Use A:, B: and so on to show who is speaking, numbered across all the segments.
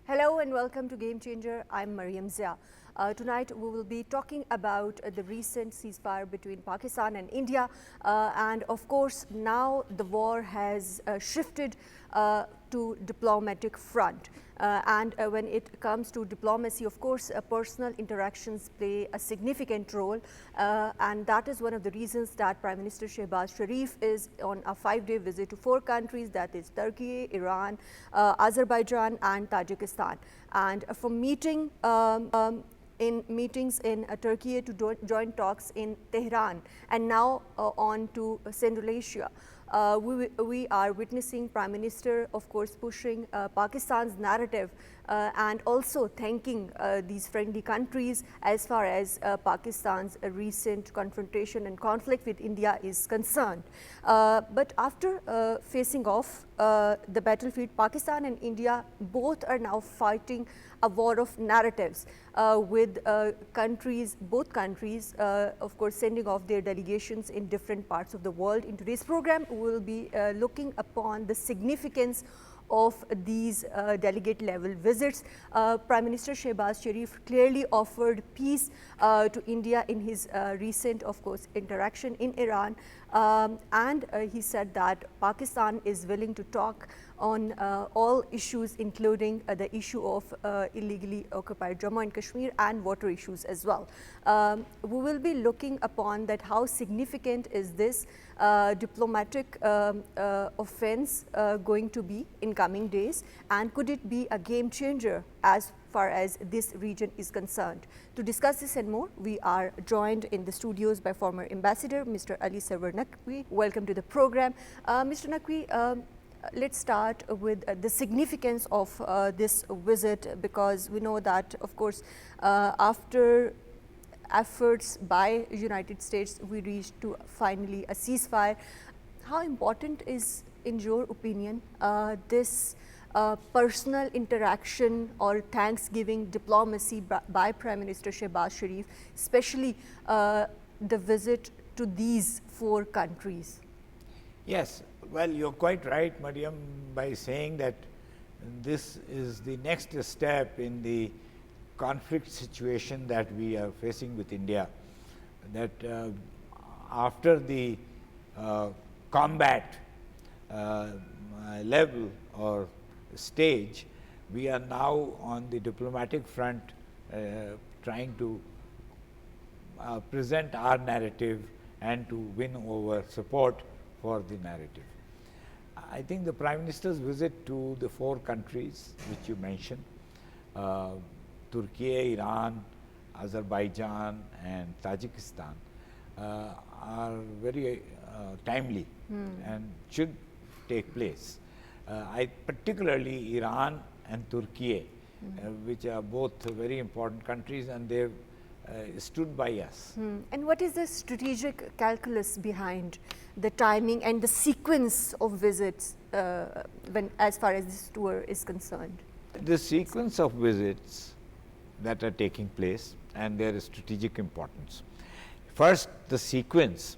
A: Hello and welcome to Game Changer. I'm Maryam Zia. Tonight we will be talking about the recent ceasefire between Pakistan and India, and of course now the war has shifted to diplomatic front. And when it comes to diplomacy, of course, personal interactions play a significant role, and that is one of the reasons that Prime Minister Shehbaz Sharif is on a 5-day visit to 4 countries, that is Turkey, Iran, Azerbaijan and Tajikistan. And from meetings in Turkey to joint talks in Tehran, and now on to Central Asia. We are witnessing Prime Minister, of course, pushing Pakistan's narrative and also thanking these friendly countries as far as Pakistan's recent confrontation and conflict with India is concerned. But after facing off the battlefield, Pakistan and India both are now fighting a war of narratives with both countries, of course, sending off their delegations in different parts of the world. In today's program, we will be looking upon the significance of these delegate level visits. Prime Minister Shehbaz Sharif clearly offered peace to India in his recent, of course, interaction in Iran, and he said that Pakistan is willing to talk on all issues, including the issue of illegally occupied Jammu and Kashmir and water issues as well. We will be looking upon that how significant is this diplomatic offense going to be in coming days, and could it be a game changer as far as this region is concerned. To discuss this and more, we are joined in the studios by former Ambassador Mr. Sarwar Naqvi. Welcome to the program. Mr. Naqvi, let's start with the significance of this visit, because we know that, of course, after efforts by United States, we reached to finally a ceasefire. How important is, in your opinion, this personal interaction or Thanksgiving diplomacy by Prime Minister Shehbaz Sharif, especially the visit to these 4 countries?
B: Yes, well, you're quite right, Maryam, by saying that this is the next step in the conflict situation that we are facing with India, that after the combat level or stage, we are now on the diplomatic front trying to present our narrative and to win over support for the narrative. I think the Prime Minister's visit to the 4 countries which you mentioned, Turkey, Iran, Azerbaijan and Tajikistan, are very timely and should take place. Particularly Iran and Turkey, which are both very important countries, and they stood by us.
A: And what is the strategic calculus behind the timing and the sequence of visits as far as this tour is concerned?
B: The sequence of visits that are taking place and their strategic importance. First, the sequence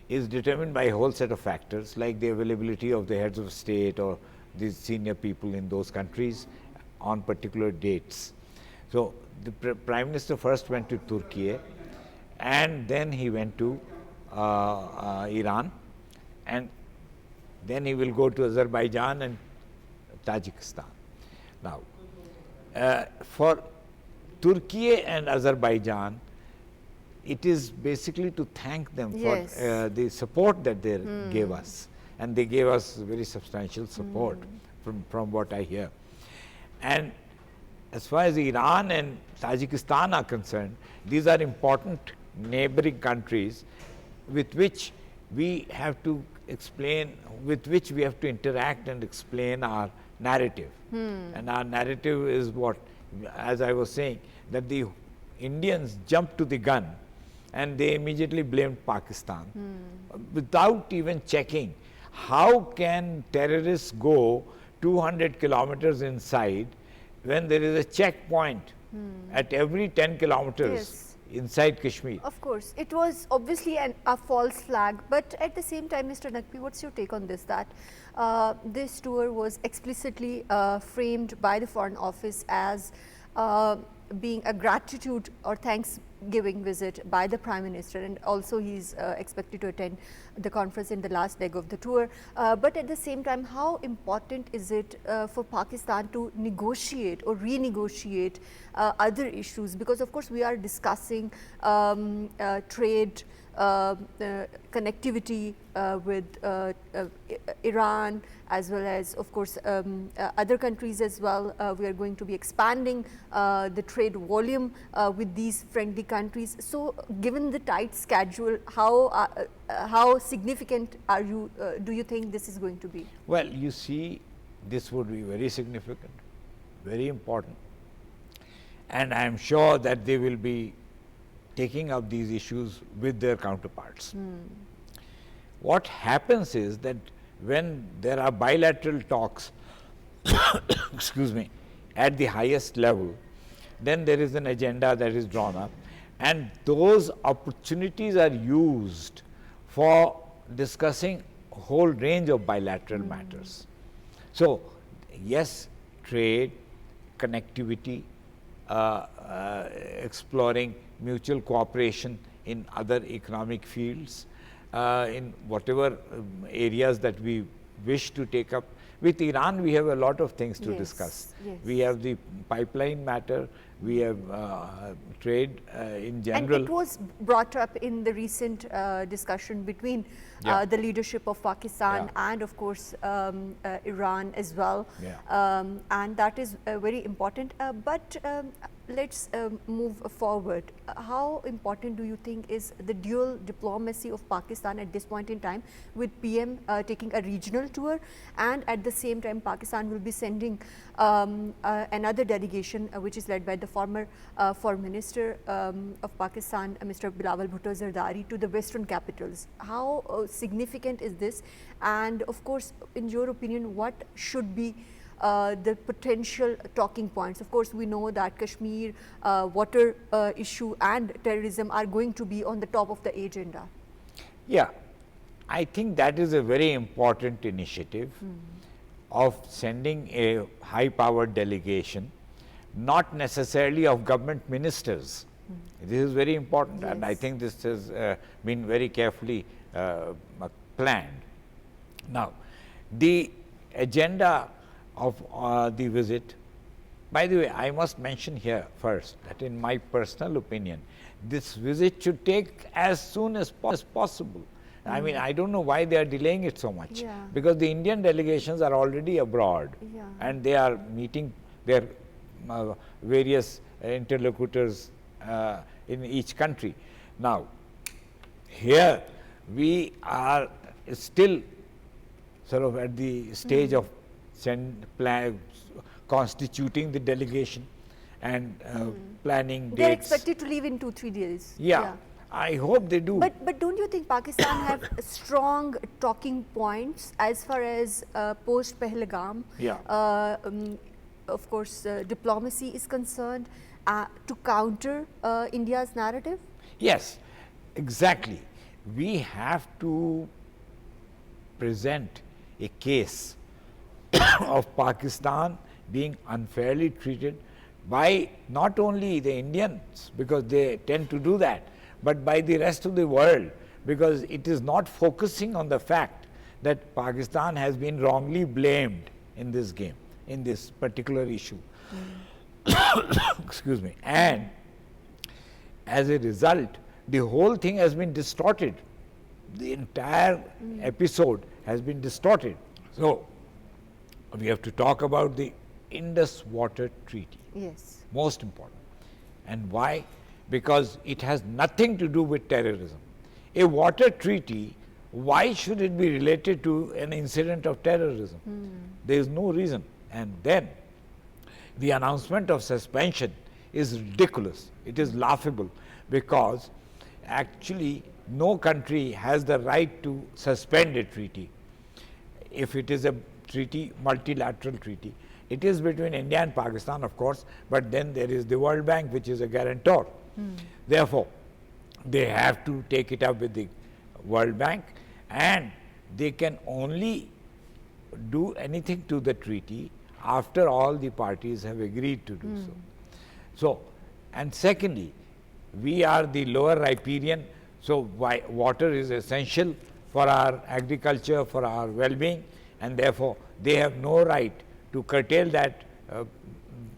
B: is determined by a whole set of factors, like the availability of the heads of state or the senior people in those countries on particular dates. So, the Prime Minister first went to Turkey, and then he went to Iran, and then he will go to Azerbaijan and Tajikistan. Now, for Turkey and Azerbaijan, it is basically to thank them for the support that they gave us, and they gave us very substantial support from what I hear. And as far as Iran and Tajikistan are concerned, these are important neighboring countries with which we have to explain, with which we have to interact and explain our narrative. And our narrative is what, as I was saying, that the Indians jumped to the gun and they immediately blamed Pakistan without even checking. How can terrorists go 200 kilometers inside when there is a checkpoint at every 10 kilometers? inside Kashmir.
A: Of course, it was obviously a false flag, but at the same time, Mr. Naqvi, what's your take on this? That this tour was explicitly framed by the Foreign Office as being a gratitude or thanksgiving visit by the Prime Minister, and also he's expected to attend the conference in the last leg of the tour. But at the same time, how important is it for Pakistan to negotiate or renegotiate other issues? Because of course we are discussing trade, connectivity with Iran, as well as of course other countries as well. We are going to be expanding the trade volume with these friendly countries. So given the tight schedule, how significant do you think this is going to be?
B: Well, you see, this would be very significant, very important, and I am sure that they will be taking up these issues with their counterparts. What happens is that when there are bilateral talks excuse me, at the highest level, then there is an agenda that is drawn up, and those opportunities are used for discussing a whole range of bilateral matters. So yes, trade, connectivity, exploring mutual cooperation in other economic fields, in whatever areas that we wish to take up. With Iran, we have a lot of things to discuss.
A: Yes.
B: We have the pipeline matter, we have trade in general.
A: And it was brought up in the recent discussion between the leadership of Pakistan and of course Iran as well. And that is very important. But let's move forward. How important do you think is the dual diplomacy of Pakistan at this point in time, with PM taking a regional tour, and at the same time Pakistan will be sending another delegation which is led by the former Foreign Minister of Pakistan, Mr. Bilawal Bhutto Zardari, to the western capitals? How significant is this? And of course, in your opinion, what should be the potential talking points? Of course, we know that Kashmir, water issue and terrorism are going to be on the top of the agenda.
B: Yeah, I think that is a very important initiative of sending a high-powered delegation, not necessarily of government ministers. This is very important, and I think this has been very carefully planned. Now, the agenda of the visit, by the way, I must mention here first that in my personal opinion, this visit should take as soon as possible. I mean, I don't know why they are delaying it so much, because the Indian delegations are already abroad and they are meeting their various interlocutors in each country. Now, here we are still sort of at the stage of constituting the delegation and planning dates.
A: They are expected to leave in 2-3 days.
B: Yeah. I hope they do.
A: But don't you think Pakistan have strong talking points as far as post Pahalgam, of course, diplomacy is concerned, to counter India's narrative?
B: Yes, exactly. We have to present a case of Pakistan being unfairly treated by not only the Indians, because they tend to do that, but by the rest of the world, because it is not focusing on the fact that Pakistan has been wrongly blamed in this game, in this particular issue. Excuse me. And as a result, the whole thing has been distorted. The entire episode has been distorted. So, we have to talk about the Indus Water Treaty.
A: Yes.
B: Most important. And why? Because it has nothing to do with terrorism. A water treaty, why should it be related to an incident of terrorism? There is no reason. And then the announcement of suspension is ridiculous. It is laughable, because actually no country has the right to suspend a treaty. If it is a treaty, multilateral treaty, it is between India and Pakistan, of course, but then there is the World Bank, which is a guarantor. Therefore, they have to take it up with the World Bank, and they can only do anything to the treaty after all the parties have agreed to do so. So, and secondly, we are the lower riparian, so water is essential for our agriculture, for our well-being, and therefore they have no right to curtail that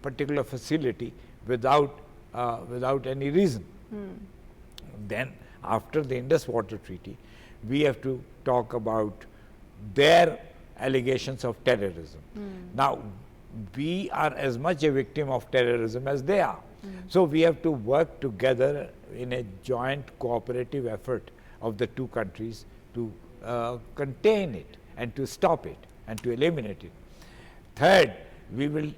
B: particular facility without any reason. Then after the Indus Water Treaty, we have to talk about their allegations of terrorism. Now, we are as much a victim of terrorism as they are. So we have to work together in a joint cooperative effort of the two countries to contain it and to stop it and to eliminate it. Third, we will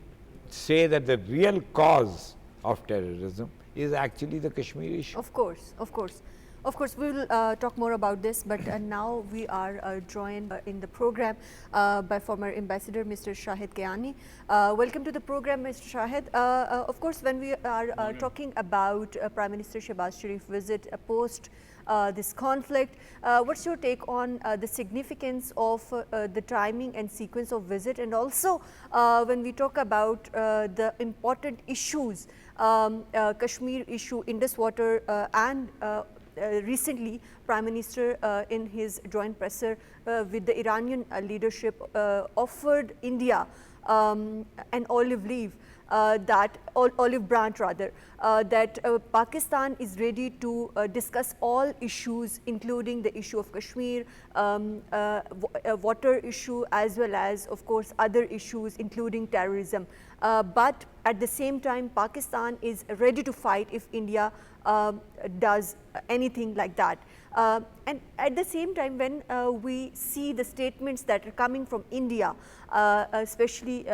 B: say that the real cause of terrorism is actually the Kashmir issue.
A: Of course, of course. Of course, we will talk more about this, but now we are joined in the program by former Ambassador Mr. Shahid Kiani. Welcome to the program, Mr. Shahid. Of course, when we are talking about Prime Minister Shehbaz Sharif visit post this conflict, what's your take on the significance of the timing and sequence of visit, and also when we talk about the important issues, Kashmir issue, Indus water, and recently, Prime Minister in his joint presser with the Iranian leadership offered India an olive leaf, olive branch rather, that Pakistan is ready to discuss all issues, including the issue of Kashmir, water issue, as well as, of course, other issues, including terrorism. But at the same time, Pakistan is ready to fight if India does anything like that. And at the same time, when we see the statements that are coming from India, especially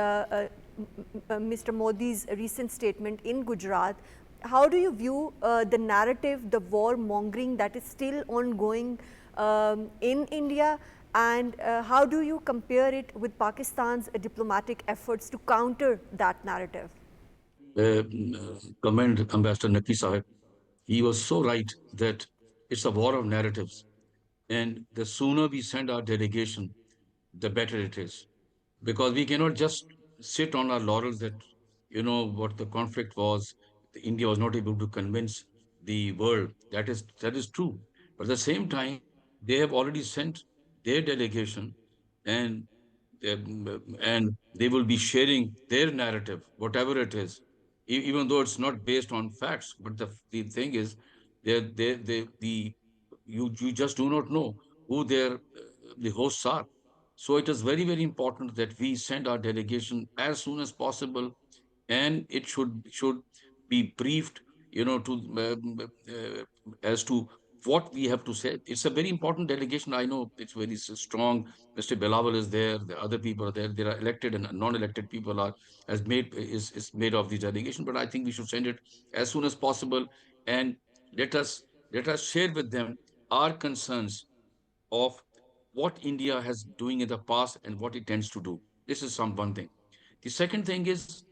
A: Mr. Modi's recent statement in Gujarat, how do you view the narrative, the war mongering that is still ongoing in India, and how do you compare it with Pakistan's diplomatic efforts to counter that narrative?
C: Comment Ambassador Naqvi Sahib. He was so right that it's a war of narratives. And the sooner we send our delegation, the better it is. Because we cannot just sit on our laurels that, what the conflict was, India was not able to convince the world. That is true. But at the same time, they have already sent their delegation, and they will be sharing their narrative, whatever it is, even though it's not based on facts. But the thing is, the you just do not know who the hosts are. So it is very, very important that we send our delegation as soon as possible, and it should be briefed, to as to what we have to say. It's a very important delegation. I know it's very strong. Mr. Belawal is there. The other people are there. There are elected and non-elected people are is made of the delegation. But I think we should send it as soon as possible, and let us let us share with them our concerns of what India has doing in the past and what it tends to do. This is one thing. The second thing is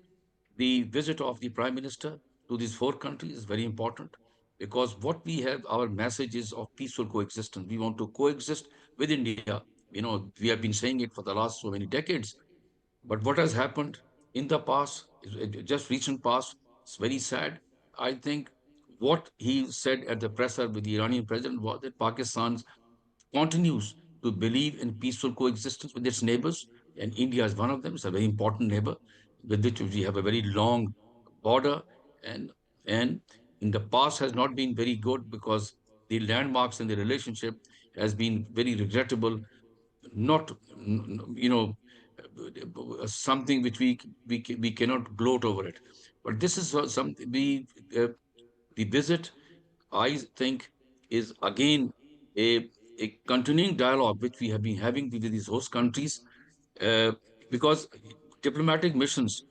C: the visit of the Prime Minister to these four countries is very important, because what we have, our message is of peaceful coexistence. We want to coexist with India. We have been saying it for the last so many decades. But what has happened in the past, just recent past, it's very sad. I think what he said at the presser with the Iranian president was that Pakistan continues to believe in peaceful coexistence with its neighbors, and India is one of them. It's a very important neighbor with which we have a very long border, and and in the past has not been very good, because the landmarks in the relationship has been very regrettable, not something which we cannot gloat over it. But this is something the visit, I think, is again a, a continuing dialogue which we have been having with these host countries, uh, because diplomatic missions,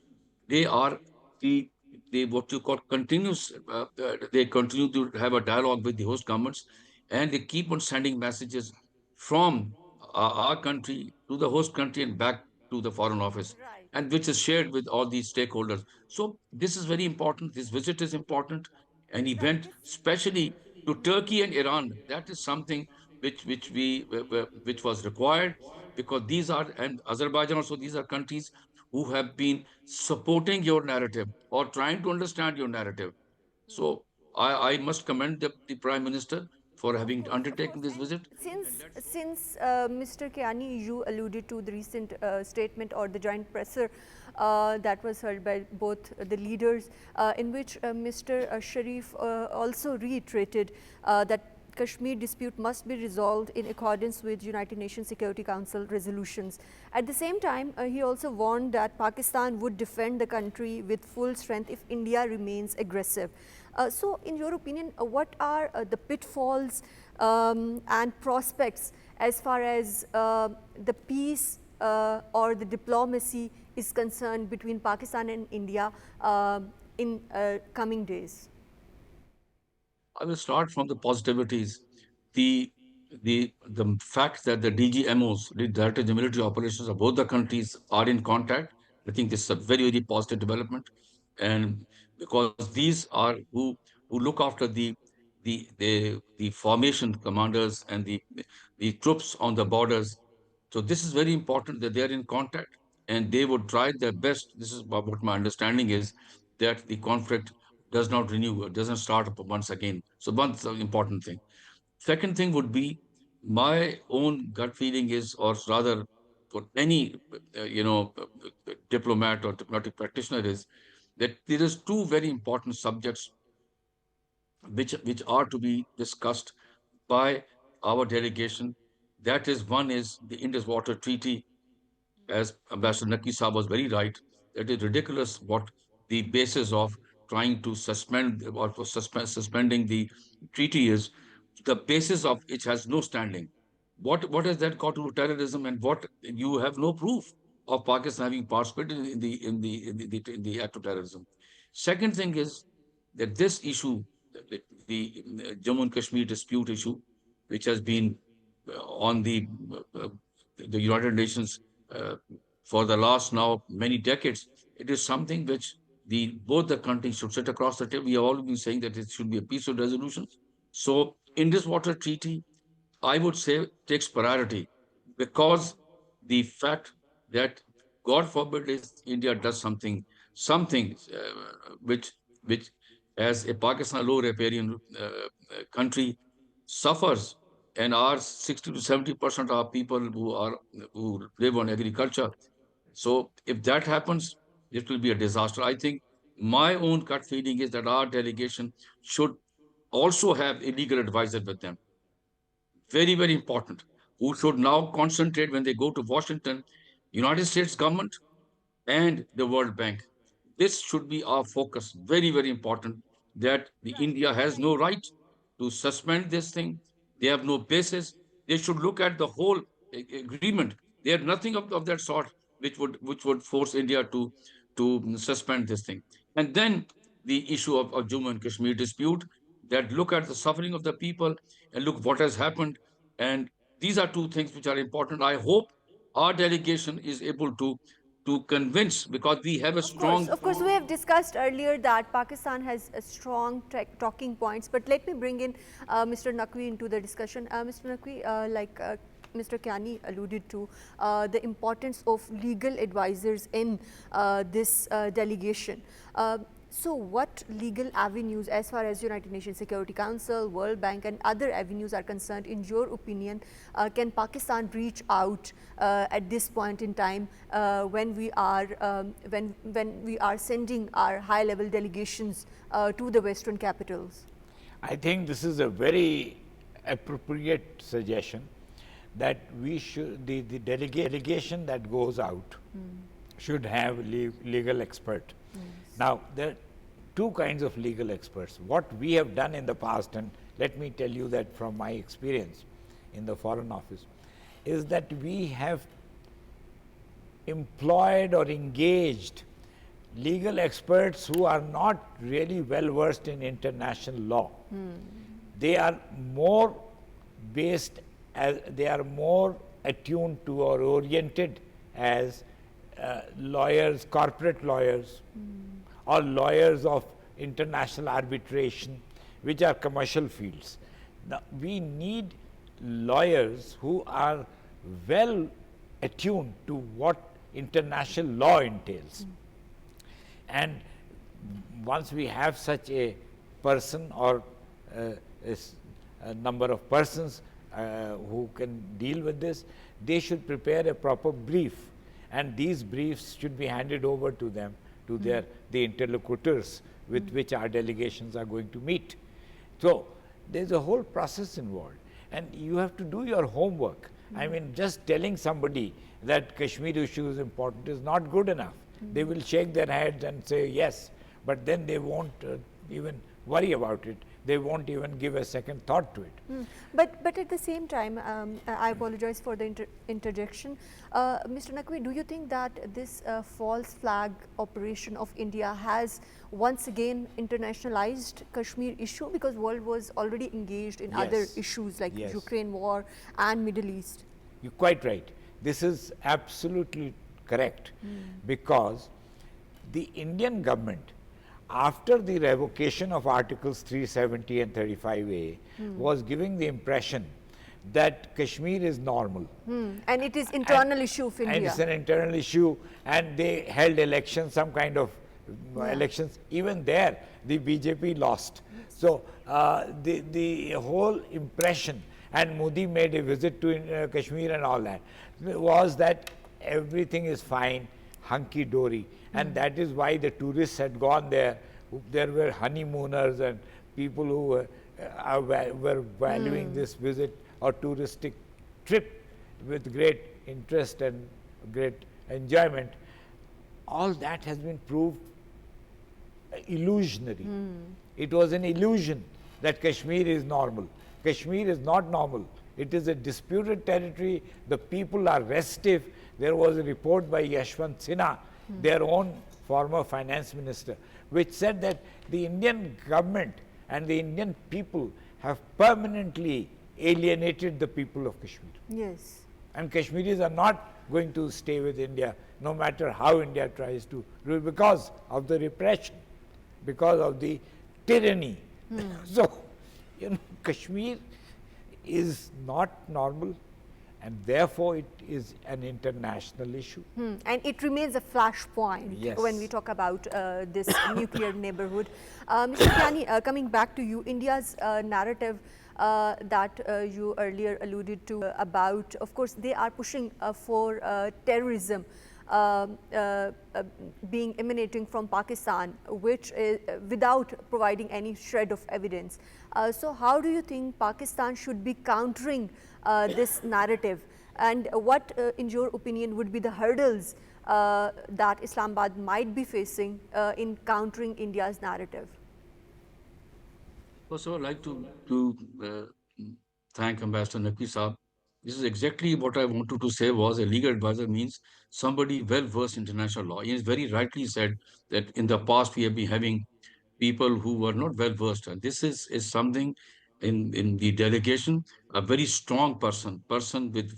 C: they are the they what you call continuous. They continue to have a dialogue with the host governments, and they keep on sending messages from our country to the host country and back to the foreign office,
A: Right.
C: and which is shared with all these stakeholders. So this is very important. This visit is important, And he went especially to Turkey and Iran. That is something which was required, because these are, and Azerbaijan also, these are countries who have been supporting your narrative or trying to understand your narrative. So I must commend the Prime Minister for having
A: Of course.
C: undertaken this
A: And
C: visit.
A: since Mr. Kiani, you alluded to the recent statement or the joint presser that was heard by both the leaders, in which Mr. Sharif also reiterated that Kashmir dispute must be resolved in accordance with United Nations Security Council resolutions. At the same time, he also warned that Pakistan would defend the country with full strength if India remains aggressive. So, in your opinion, what are the pitfalls and prospects as far as the peace or the diplomacy is concerned between Pakistan and India in coming days?
C: I will start from the positivities. The the fact that the DGMOs, the Director of Military Operations of both the countries, are in contact, I think this is a very, very positive development. And because these are who look after the formation commanders and the troops on the borders. So this is very important that they are in contact and they would try their best. This is what my understanding is, that the conflict does not renew, it doesn't start up once again. So one's an important thing. Second thing would be, my own gut feeling is, or rather, for any diplomat or diplomatic practitioner, is that there is two very important subjects which are to be discussed by our delegation. That is, one is the Indus Water Treaty. As Ambassador Naqvi Saab was very right, it is ridiculous what the basis of trying to suspend or for suspending the treaty is. The basis of which has no standing. What has that got to do with terrorism? And what, you have no proof of Pakistan having participated in the act of terrorism. Second thing is that this issue, the Jammu and Kashmir dispute issue, which has been on uh, the United Nations uh, for the last now many decades, it is something which both the countries should sit across the table. We have all been saying that it should be a peaceful resolution. So in this water treaty, I would say takes priority, because the fact that, God forbid, if India does something which as a Pakistan low riparian country suffers, and our 60 to 70% are people who live on agriculture. So if that happens, it will be a disaster. I think my own gut feeling is that our delegation should also have a legal advisor with them. Very, very important. Who should now concentrate when they go to Washington, United States government and the World Bank. This should be our focus. Very, very important, that the India has no right to suspend this thing. They have no basis. They should look at the whole agreement. They have nothing of that sort which would force India to suspend this thing. And then the issue of Jammu and Kashmir dispute, that look at the suffering of the people and look what has happened. And these are two things which are important. I hope our delegation is able to convince, because we have a strong.
A: Of course, we have discussed earlier that Pakistan has a strong talking points, but let me bring in Mr. Naqvi into the discussion. Mr. Naqvi, like Mr. Kiani alluded to, the importance of legal advisors in this delegation. So what legal avenues, as far as United Nations Security Council, World Bank and other avenues are concerned, in your opinion, can Pakistan reach out at this point in time when we are sending our high-level delegations to the Western capitals?
B: I think this is a very appropriate suggestion, that the delegation that goes out should have legal expert. Now, there are two kinds of legal experts. What we have done in the past, and let me tell you that from my experience in the Foreign Office, is that we have employed or engaged legal experts who are not really well versed in international law. They are more they are more attuned to or oriented as lawyers, corporate lawyers, or lawyers of international arbitration, which are commercial fields. Now, we need lawyers who are well attuned to what international law entails. And once we have such a person or a number of persons who can deal with this, they should prepare a proper brief, and these briefs should be handed over to them, to the interlocutors with which our delegations are going to meet. So there's a whole process involved, and you have to do your homework. I mean, just telling somebody that Kashmir issue is important is not good enough. They will shake their heads and say yes, but then they won't even worry about it. They won't even give a second thought to it.
A: But at the same time, I apologize for the interjection. Mr. Naqvi, do you think that this false flag operation of India has once again internationalized Kashmir issue, because world was already engaged in other issues like Ukraine war and Middle East?
B: You're quite right. This is absolutely correct, because the Indian government, after the revocation of Articles 370 and 35A, was giving the impression that Kashmir is normal.
A: And it is internal issue of India.
B: And it's an internal issue, and they held elections, some kind of elections. Even there, the BJP lost. So the whole impression, and Modi made a visit to Kashmir and all that, was that everything is fine, hunky-dory. And that is why the tourists had gone there. There were honeymooners and people who were valuing this visit or touristic trip with great interest and great enjoyment. All that has been proved illusionary. It was an illusion that Kashmir is normal. Kashmir is not normal. It is a disputed territory. The people are restive. There was a report by Yashwant Sinha, their own former finance minister, which said that the Indian government and the Indian people have permanently alienated the people of Kashmir.
A: Yes.
B: And Kashmiris are not going to stay with India, no matter how India tries to do it, because of the repression, because of the tyranny. So, Kashmir is not normal, and therefore it is an international issue.
A: And it remains a flashpoint when we talk about this nuclear neighborhood. Mr. Kiani, coming back to you, India's narrative that you earlier alluded to about, of course, they are pushing for terrorism being emanating from Pakistan, which is without providing any shred of evidence. So how do you think Pakistan should be countering this narrative, and what in your opinion would be the hurdles that Islamabad might be facing in countering India's narrative?
C: First of all, I'd like to thank Ambassador Naqvi Saab. This is exactly what I wanted to say. Was a legal advisor means somebody well versed in international law. He has very rightly said that in the past we have been having people who were not well versed, and this is something in the delegation, a very strong person with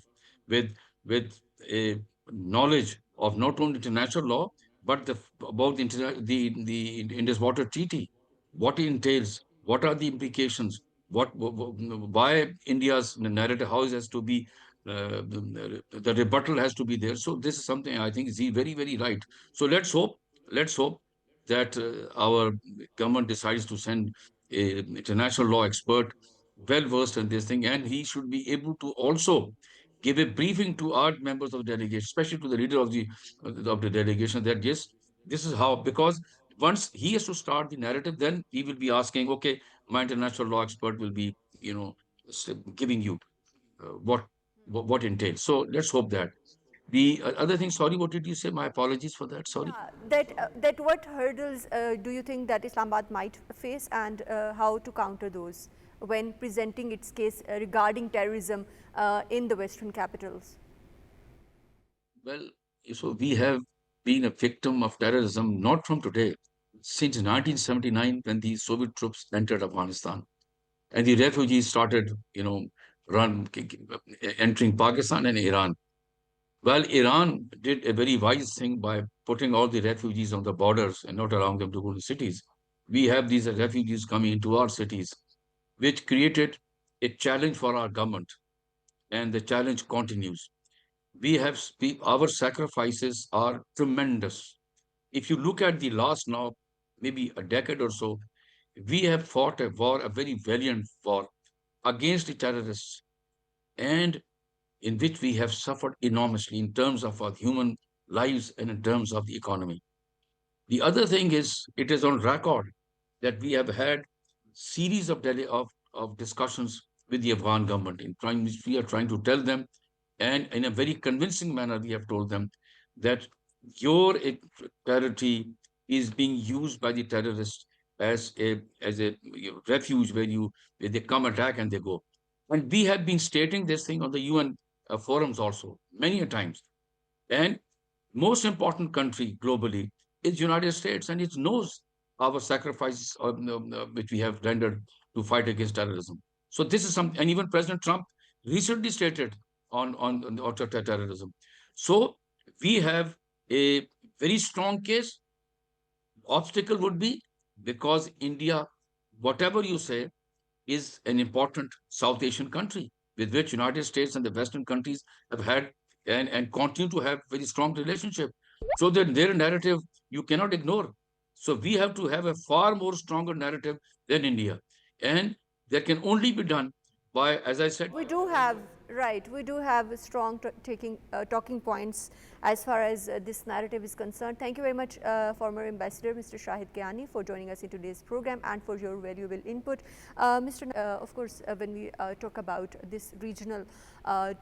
C: with a knowledge of not only international law but about the Indus Water Treaty, what it entails, what are the implications, why India's narrative, how it has to be, the rebuttal has to be there. So this is something I think is very right. So let's hope that our government decides to send a international law expert well versed in this thing, and he should be able to also give a briefing to our members of the delegation, especially to the leader of the delegation, that yes, this is how, because once he has to start the narrative, then he will be asking, okay, my international law expert will be, giving you what entails. So let's hope that. The other thing, sorry, what did you say? My apologies for that. Sorry.
A: That what hurdles do you think that Islamabad might face, and how to counter those when presenting its case regarding terrorism in the Western capitals?
C: Well, so we have been a victim of terrorism not from today, since 1979 when the Soviet troops entered Afghanistan and the refugees started, run entering Pakistan and Iran. Well, Iran did a very wise thing by putting all the refugees on the borders and not allowing them to go to cities. we have these refugees coming into our cities, which created a challenge for our government, and the challenge continues. We have our sacrifices are tremendous. If you look at the last now, maybe a decade or so, we have fought a war, a very valiant war against the terrorists, and in which we have suffered enormously in terms of our human lives and in terms of the economy. The other thing is, it is on record that we have had series of of discussions with the Afghan government in trying, which we are trying to tell them, and in a very convincing manner, we have told them that your territory is being used by the terrorists as a refuge where they come attack and they go. And we have been stating this thing on the UN forums also many a times. And most important country globally is United States, and it knows our sacrifices which we have rendered to fight against terrorism. So this is some, and even President Trump recently stated on terrorism. So we have a very strong case. Obstacle would be because India, whatever you say, is an important South Asian country with which United States and the Western countries have had and continue to have very strong relationship. So that their narrative you cannot ignore. So we have to have a far more stronger narrative than India. And that can only be done by, as I said,
A: We do have, right, we do have strong talking points as far as this narrative is concerned. Thank you very much, former Ambassador Mr. Shahid Kiani, for joining us in today's program and for your valuable input. Of course, when we talk about this regional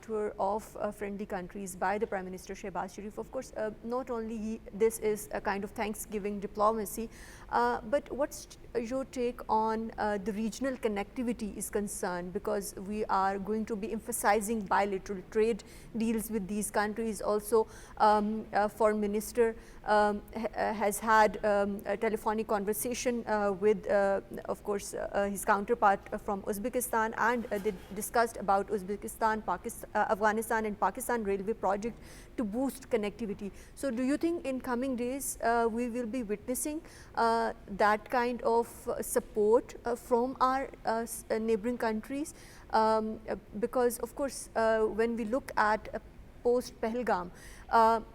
A: tour of friendly countries by the Prime Minister Shehbaz Sharif, of course, not only this is a kind of Thanksgiving diplomacy, but what's your take on the regional connectivity is concerned, because we are going to be emphasizing bilateral trade deals with these countries. Also, Foreign Minister has had a telephonic conversation with, of course, his counterpart from Uzbekistan, and they discussed about Uzbekistan, Afghanistan and Pakistan railway project to boost connectivity. So do you think in coming days we will be witnessing that kind of support from our neighboring countries? Because of course when we look at post Pahalgam,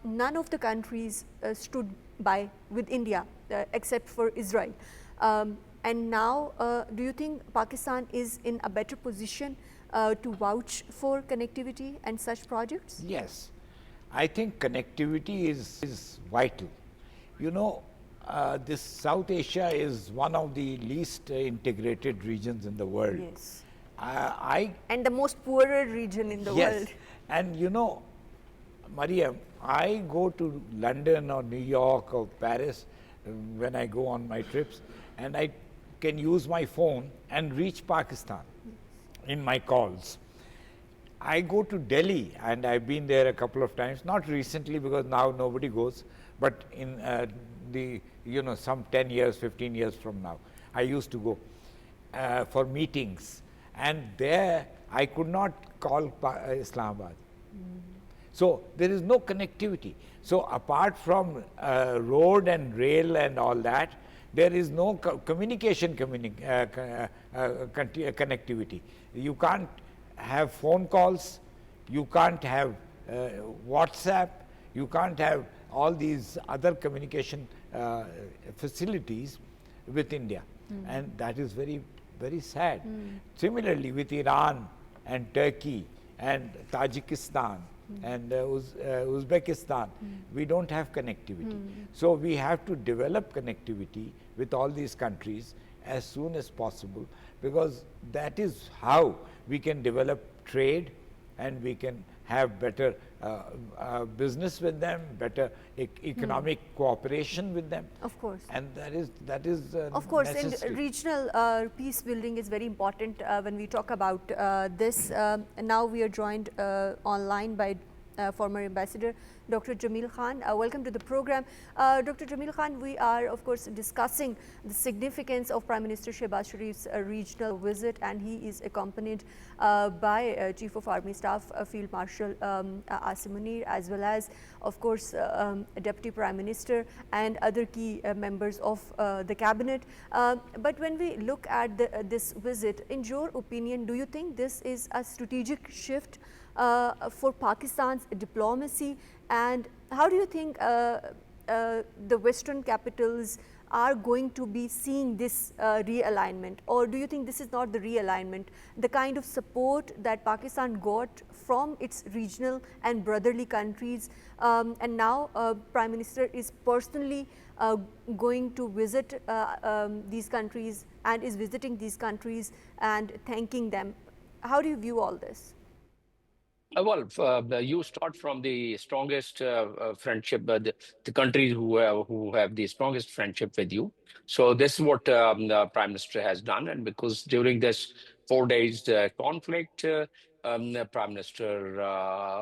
A: none of the countries stood by with India except for Israel. And now, do you think Pakistan is in a better position to vouch for connectivity and such projects?
B: Yes, I think connectivity is vital. You know, this South Asia is one of the least integrated regions in the world.
A: Yes.
B: And
A: the most poorer region in the world.
B: And you know, Maryam, I go to London or New York or Paris when I go on my trips, and I can use my phone and reach Pakistan in my calls. I go to Delhi, and I've been there a couple of times, not recently because now nobody goes, but in some 10 years, 15 years from now, I used to go for meetings, and there I could not call Islamabad. So there is no connectivity. So apart from road and rail and all that, there is no connectivity. You can't have phone calls, you can't have WhatsApp, you can't have all these other communication facilities with India. And that is very, very sad. Similarly, with Iran and Turkey and Tajikistan and Uzbekistan, we don't have connectivity. So we have to develop connectivity with all these countries as soon as possible, because that is how we can develop trade and we can have better business with them, better economic cooperation with them.
A: Of course.
B: And that is
A: of course,
B: necessary.
A: and regional peace building is very important when we talk about this. And now we are joined online by former Ambassador Dr. Jamil Khan. Welcome to the program. Dr. Jamil Khan, we are, of course, discussing the significance of Prime Minister Shehbaz Sharif's regional visit, and he is accompanied by Chief of Army Staff Field Marshal Asim Munir, as well as, of course, Deputy Prime Minister and other key members of the cabinet. But when we look at this visit, in your opinion, do you think this is a strategic shift for Pakistan's diplomacy, and how do you think the Western capitals are going to be seeing this realignment, or do you think this is not the realignment? The kind of support that Pakistan got from its regional and brotherly countries, and now Prime Minister is personally going to visit these countries and is visiting these countries and thanking them. How do you view all this?
D: You start from the strongest friendship, the countries who have the strongest friendship with you. So this is what the Prime Minister has done, and because during this 4 days conflict, the Prime Minister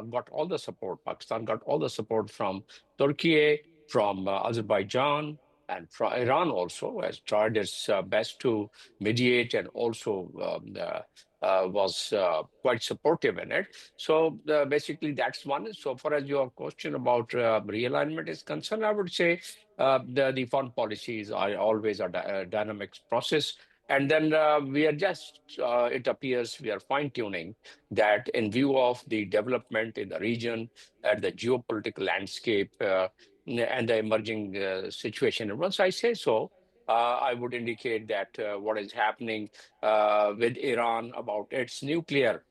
D: got all the support. Pakistan got all the support from Turkey, from Azerbaijan, and from Iran also has tried its best to mediate, and also was quite supportive in it. So basically that's one. So far as your question about realignment is concerned, I would say the foreign policies are always a dynamic process. And then we are just, it appears we are fine-tuning that in view of the development in the region and the geopolitical landscape and the emerging situation. And once I say so, I would indicate that what is happening with Iran about its nuclear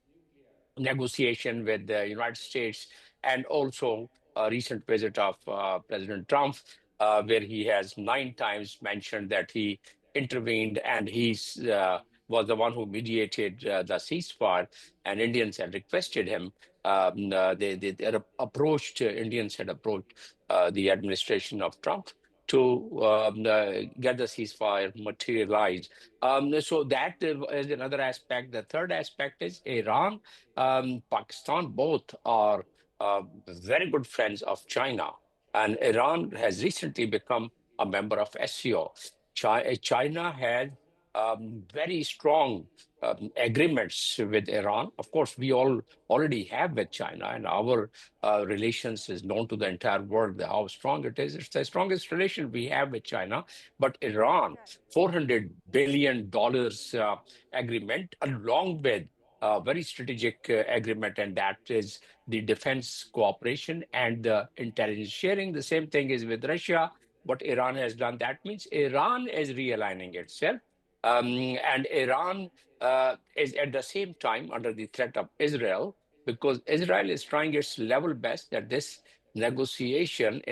D: negotiation with the United States, and also a recent visit of President Trump, where he has 9 times mentioned that he intervened and he was the one who mediated the ceasefire, and Indians had requested him. They had approached, Indians had approached the administration of Trump to get the ceasefire materialized. So that is another aspect. The third aspect is Iran, Pakistan, both are very good friends of China. And Iran has recently become a member of SCO. China has very strong agreements with Iran. Of course, we all already have with China, and our relations is known to the entire world how strong it is. It's the strongest relation we have with China. But Iran, $400 billion agreement, along with a very strategic agreement, and that is the defense cooperation and the intelligence sharing. The same thing is with Russia. What Iran has done, that means Iran is realigning itself. And Iran is at the same time under the threat of Israel, because Israel is trying its level best that in this negotiation,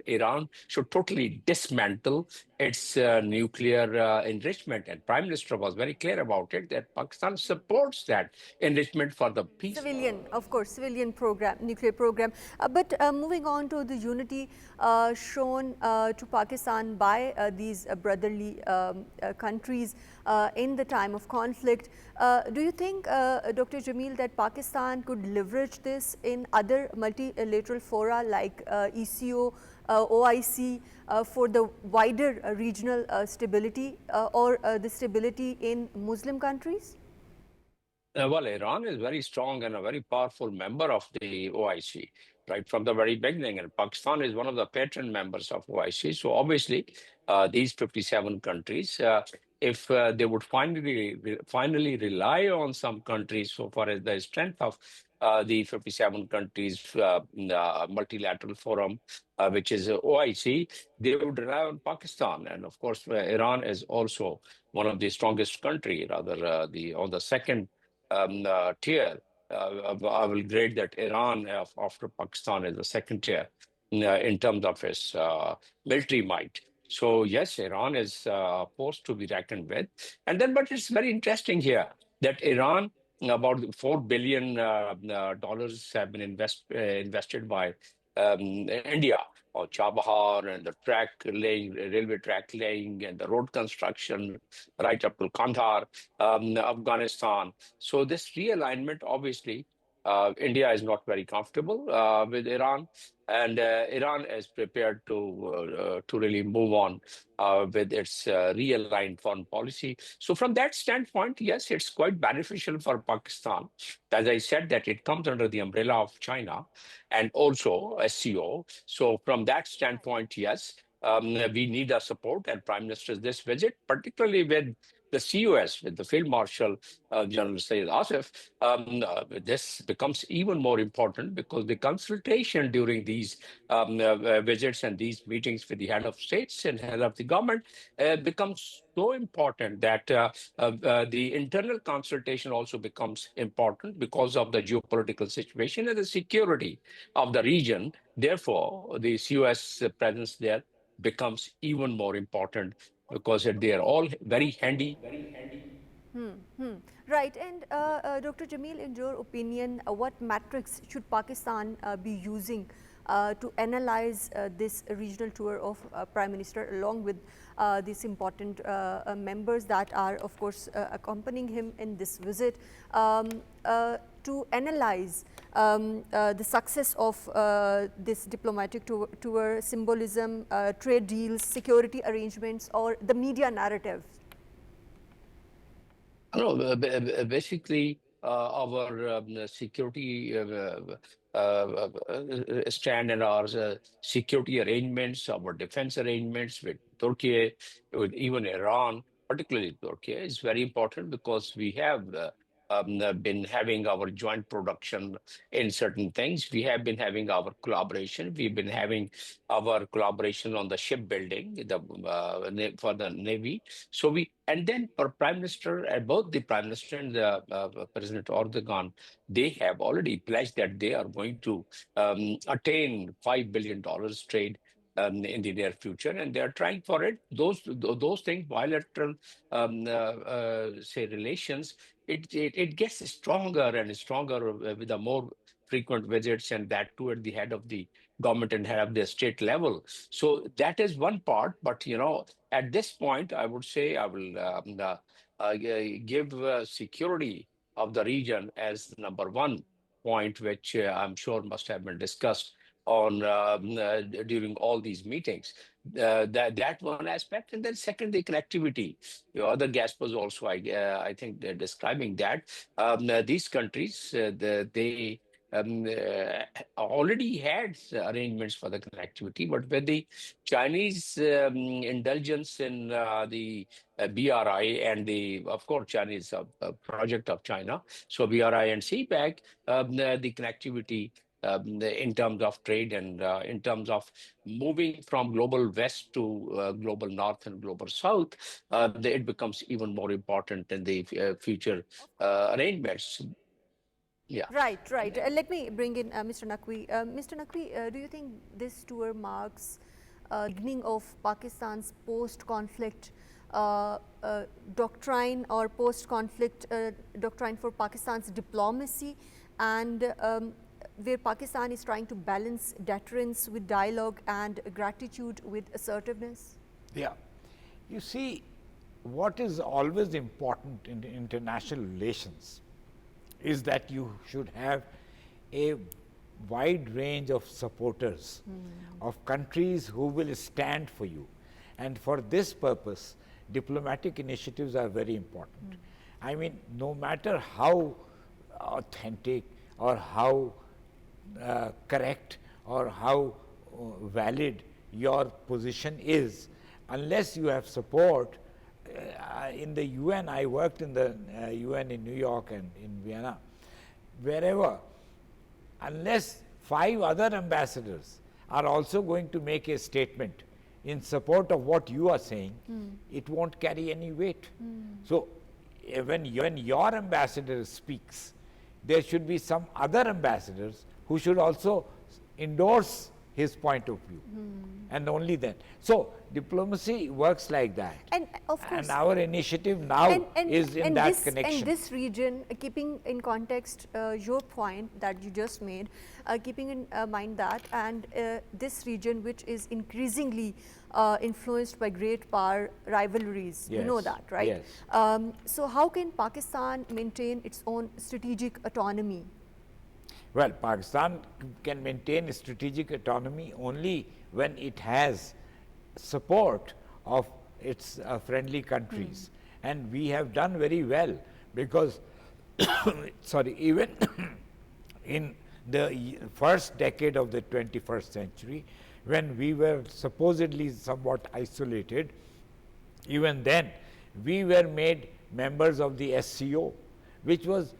D: Iran should totally dismantle its nuclear enrichment. And Prime Minister was very clear about it, that Pakistan supports that enrichment for the peace.
A: Civilian, of course, civilian program, nuclear program. But moving on to the unity shown to Pakistan by these brotherly countries in the time of conflict, do you think, Dr. Jamil, that Pakistan could leverage this in other multilateral fora like ECO, OIC, for the wider regional stability or the stability in Muslim countries?
D: Well, Iran is very strong and a very powerful member of the OIC, right from the very beginning. And Pakistan is one of the patron members of OIC. So obviously, these 57 countries, if they would finally rely on some countries so far as the strength of the 57 countries multilateral forum, which is OIC, they would rely on Pakistan. And of course, Iran is also one of the strongest country, rather on the second tier. I will grade that Iran after Pakistan is the second tier in terms of its military might. So yes, Iran is a force to be reckoned with. And then, but it's very interesting here that Iran, about $4 billion dollars have been invested by India, or Chabahar, and the track laying, railway track laying, and the road construction right up to Kandahar, Afghanistan. So this realignment obviously India is not very comfortable with Iran, and Iran is prepared to really move on with its realigned foreign policy. So from that standpoint, yes, it's quite beneficial for Pakistan. As I said, that it comes under the umbrella of China and also SCO. So from that standpoint, yes, we need our support and Prime Minister's this visit, particularly with the CUS, with the Field Marshal General Syed Asif. This becomes even more important because the consultation during these visits and these meetings with the head of states and head of the government becomes so important that the internal consultation also becomes important because of the geopolitical situation and the security of the region. Therefore, the CUS presence there becomes even more important because they are all very handy.
A: Right. And Dr. Jamil, in your opinion, what metrics should Pakistan be using to analyze this regional tour of Prime Minister along with these important members that are, of course, accompanying him in this visit, to analyze the success of this diplomatic tour, symbolism, trade deals, security arrangements, or the media narrative?
D: No, basically, our security stand and our security arrangements, our defense arrangements with Turkey, with even Iran, particularly Turkey, is very important because we have been having our joint production in certain things. We have been having our collaboration. We've been having our collaboration on the shipbuilding for the Navy. So and then for Prime Minister, both the Prime Minister and the President Erdogan, they have already pledged that they are going to attain $5 billion trade in the near future, and they are trying for it. Those things, bilateral, say relations, it gets stronger and stronger with the more frequent visits, and that too at the head of the government and head of the state level. So that is one part. But at this point, I would say I will give security of the region as the number one point, which I'm sure must have been discussed on during all these meetings. That one aspect, and then second, the connectivity. Your other guest was also, I think, they're describing that these countries they already had arrangements for the connectivity, but with the Chinese indulgence in the BRI and of course, Chinese project of China, so BRI and CPEC, the connectivity in terms of trade and in terms of moving from global west to global north and global south, it becomes even more important in the future arrangements. Yeah.
A: Right, right. Let me bring in Mr. Naqvi. Mr. Naqvi, do you think this tour marks beginning of Pakistan's post-conflict doctrine or post-conflict doctrine for Pakistan's diplomacy, and where Pakistan is trying to balance deterrence with dialogue and gratitude with assertiveness?
B: Yeah. You see, what is always important in international relations is that you should have a wide range of supporters, of countries who will stand for you. And for this purpose, diplomatic initiatives are very important. I mean, no matter how authentic or how correct or how valid your position is, unless you have support. In the UN, I worked in the UN in New York and in Vienna, wherever, unless 5 other ambassadors are also going to make a statement in support of what you are saying, it won't carry any weight. So when your ambassador speaks, there should be some other ambassadors who should also endorse his point of view, and only then. So diplomacy works like that.
A: And of course,
B: and our initiative now is in that connection.
A: And this region, keeping in context your point that you just made, keeping in mind that, and this region which is increasingly influenced by great power rivalries,
B: yes.
A: You know that, right?
B: Yes.
A: So how can Pakistan maintain its own strategic autonomy?
B: Well, Pakistan can maintain strategic autonomy only when it has support of its friendly countries. And we have done very well because, sorry, even in the first decade of the 21st century, when we were supposedly somewhat isolated, even then we were made members of the SCO, which was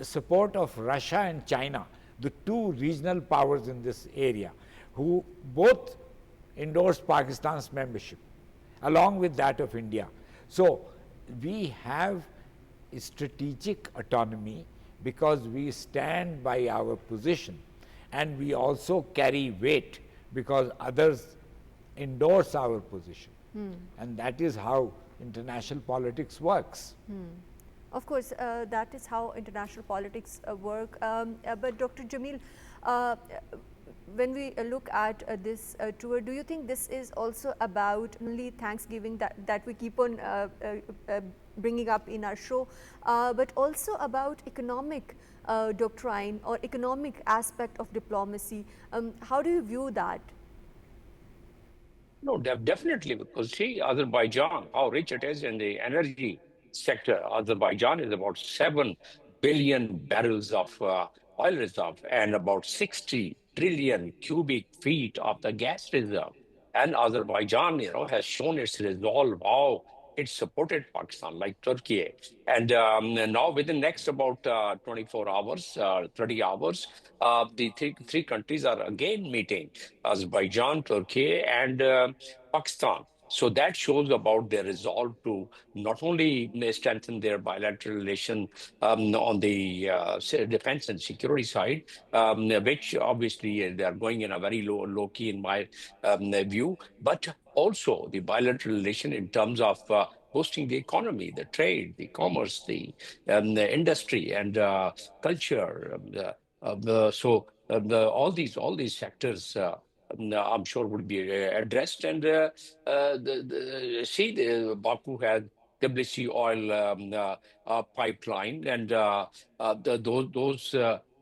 B: support of Russia and China, the two regional powers in this area, who both endorsed Pakistan's membership along with that of India. So we have strategic autonomy because we stand by our position, and we also carry weight because others endorse our position. And that is how international politics works.
A: Of course, that is how international politics work. But Dr. Jamil, uh, when we look at this tour, do you think this is also about only Thanksgiving that we keep on bringing up in our show, but also about economic doctrine or economic aspect of diplomacy? How do you view that?
D: No, definitely, because see, Azerbaijan, how rich it is in the energy sector. Azerbaijan is about 7 billion barrels of oil reserve and about 60 trillion cubic feet of the gas reserve. And Azerbaijan, has shown its resolve how it supported Pakistan, like Turkey. And now within next about 24 hours, 30 hours, the three countries are again meeting, Azerbaijan, Turkey, and Pakistan. So that shows about their resolve to not only strengthen their bilateral relation on the defense and security side, which obviously they are going in a very low key in my view, but also the bilateral relation in terms of boosting the economy, the trade, the commerce, the industry, and culture. All these sectors. I'm sure would be addressed. And the Baku had Tbilisi oil pipeline, and those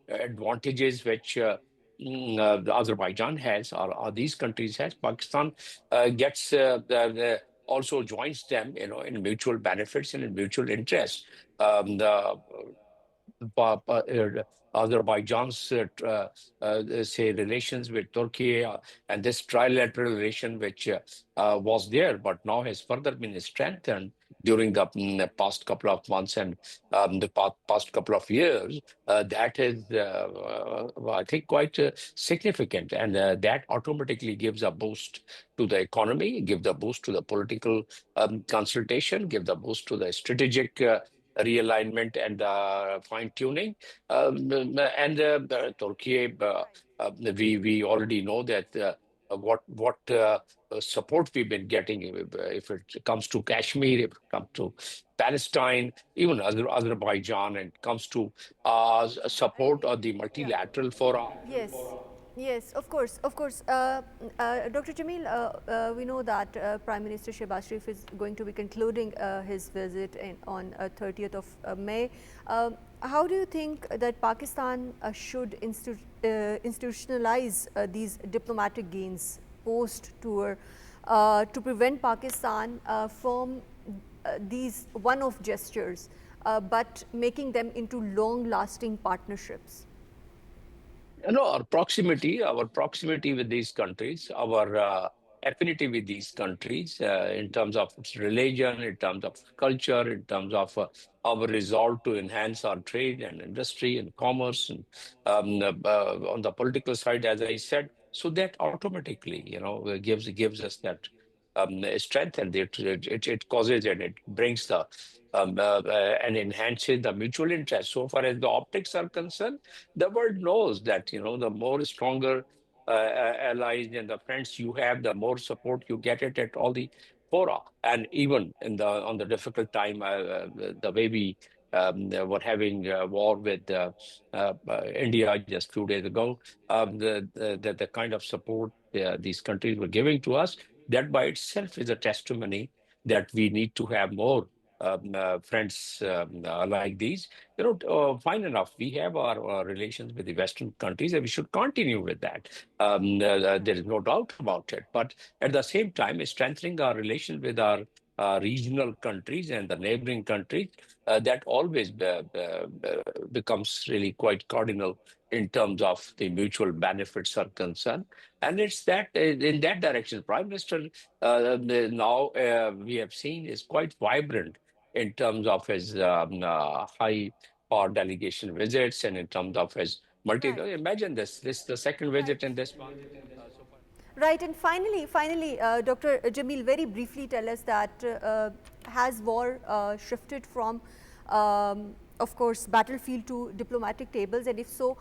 D: advantages which the Azerbaijan has, or these countries has. Pakistan gets also joins them, in mutual benefits and in mutual interest. The Azerbaijan's say relations with Turkey, and this trilateral relation which was there but now has further been strengthened during the past couple of months and the past couple of years. That is, I think, quite significant, and that automatically gives a boost to the economy, gives a boost to the political consultation, gives a boost to the strategic realignment and fine tuning. And Turkey, we already know that what support we've been getting, if it comes to Kashmir, if it comes to Palestine, even Azerbaijan, and it comes to support of the
A: Yeah.
D: multilateral fora.
A: Yes, yes, of course, of course. Dr. Jamil, we know that Prime Minister Shehbaz Sharif is going to be concluding his visit on 30th of May. How do you think that Pakistan should institutionalize these diplomatic gains post-tour to prevent Pakistan from these one-off gestures, but making them into long-lasting partnerships?
D: No, our proximity with these countries, our affinity with these countries in terms of its religion, in terms of culture, in terms of our resolve to enhance our trade and industry and commerce, and on the political side, as I said, so that automatically, gives us that strength, and it causes and it brings the and enhances the mutual interest. So far as the optics are concerned, the world knows that the more stronger allies and the friends you have, the more support you get it at all the fora, and even on the difficult time, the way we were having war with India just 2 days ago, the kind of support these countries were giving to us, that by itself is a testimony that we need to have more friends like these. Fine enough. We have our relations with the Western countries, and we should continue with that. There is no doubt about it. But at the same time, strengthening our relations with our regional countries and the neighboring countries, that always becomes really quite cardinal in terms of the mutual benefits are concerned. And it's that in that direction, Prime Minister now we have seen is quite vibrant in terms of his high power delegation visits and in terms of his multi.
A: Right.
D: Imagine this the second
A: Right.
D: visit in this month. So far.
A: Right, and finally, Dr. Jamil, very briefly tell us that has war shifted from, of course, battlefield to diplomatic tables, and if so,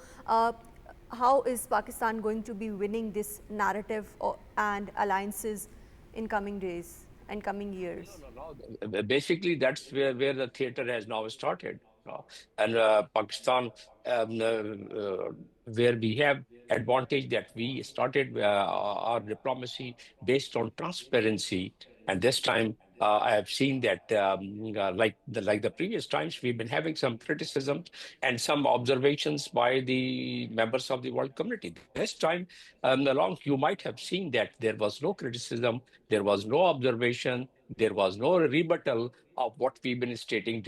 A: how is Pakistan going to be winning this narrative and alliances in coming days and coming years?
D: No. Basically, that's where the theater has now started. And Pakistan, where we have advantage that we started our diplomacy based on transparency. And this time, I have seen that, like the previous times, we've been having some criticisms and some observations by the members of the world community. This time, along, you might have seen that there was no criticism, there was no observation, there was no rebuttal of what we've been stating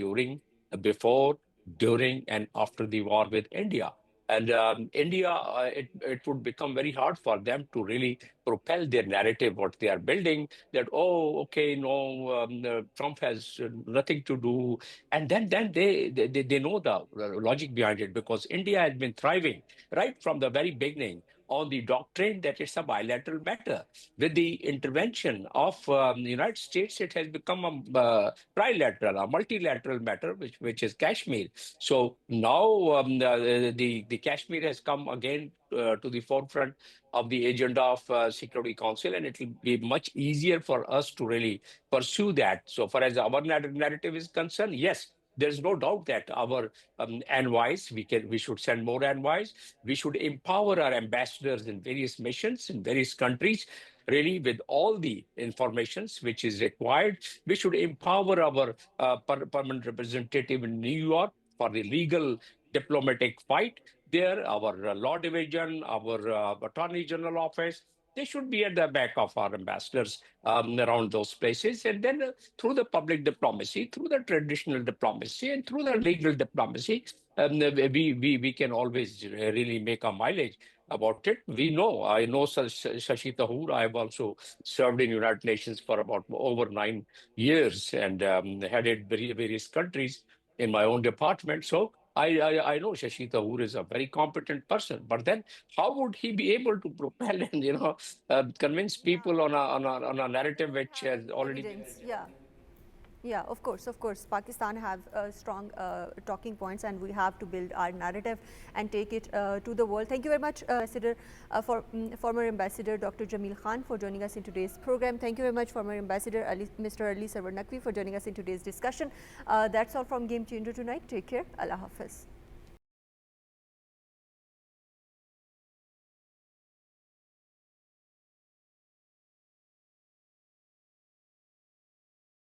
D: before, during, and after the war with India. And India, it would become very hard for them to really propel their narrative, what they are building, that, oh, okay, no, Trump has nothing to do. And then they know the logic behind it, because India has been thriving right from the very beginning on the doctrine that it's a bilateral matter. With the intervention of the United States, it has become a trilateral, a multilateral matter, which is Kashmir. So now the Kashmir has come again to the forefront of the agenda of Security Council, and it will be much easier for us to really pursue that. So far as our narrative is concerned, yes, there is no doubt that our envoys, we should send more envoys. We should empower our ambassadors in various missions in various countries, really with all the informations which is required. We should empower our permanent representative in New York for the legal diplomatic fight there, our law division, our attorney general office. They should be at the back of our ambassadors around those places. And then through the public diplomacy, through the traditional diplomacy, and through the legal diplomacy, we can always really make a mileage about it. I know Shashi Tahoor. I have also served in United Nations for about over 9 years and headed various countries in my own department. So I know Shashi Tahoor is a very competent person, but then how would he be able to propel and convince people on a narrative which has already been
A: Evidence, yeah. Yeah, of course, of course. Pakistan have strong talking points, and we have to build our narrative and take it to the world. Thank you very much, former Ambassador Dr. Jamil Khan, for joining us in today's program. Thank you very much, former Ambassador Mr. Sarwar Naqvi, for joining us in today's discussion. That's all from Game Changer tonight. Take care. Allah Hafiz.